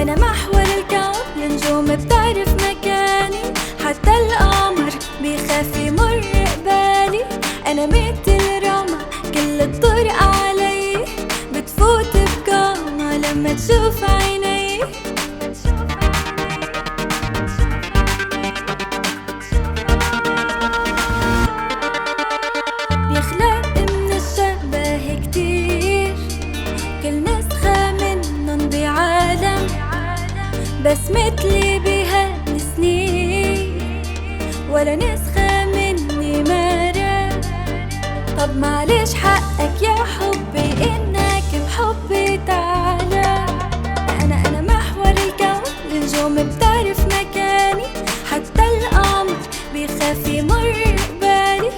أنا محور الكون، النجوم بتعرف مكاني، حتى القمر بيخاف يمر قبالي. أنا مثل رمى كل الطرق علي، بتفوت بقامة لما تشوف عيني. بيخلق من الشبه كتير، كل نسخة منن بعالم، بس مثلي بهالسنين ولا نسخة مني مرة. طب معلش حقك يا حبي إنك بحبي تعالى. أنا محور الكون، النجوم بتعرف مكاني، حتى القمر بيخاف يمر قبالي.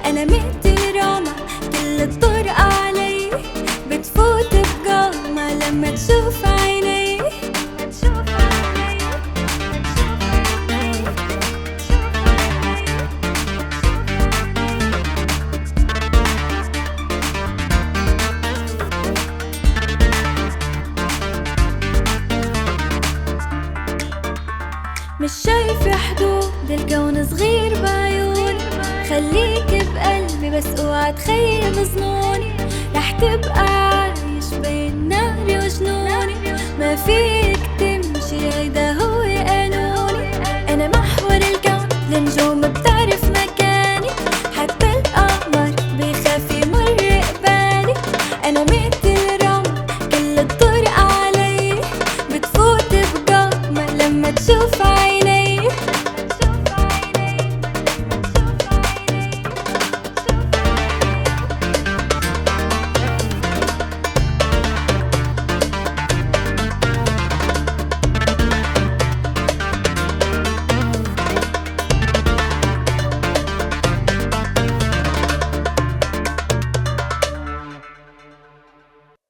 أنا مثل رمى كل الطرق علي، بتفوت بقامة لما تشوف عيني. مش شايفة حدود الكون صغير بعيوني، خليك بقلبي بس اوعى تخيل ظنوني. رح تبقى عايش بين ناري وجنوني، ما فيك تمشي هيدا هو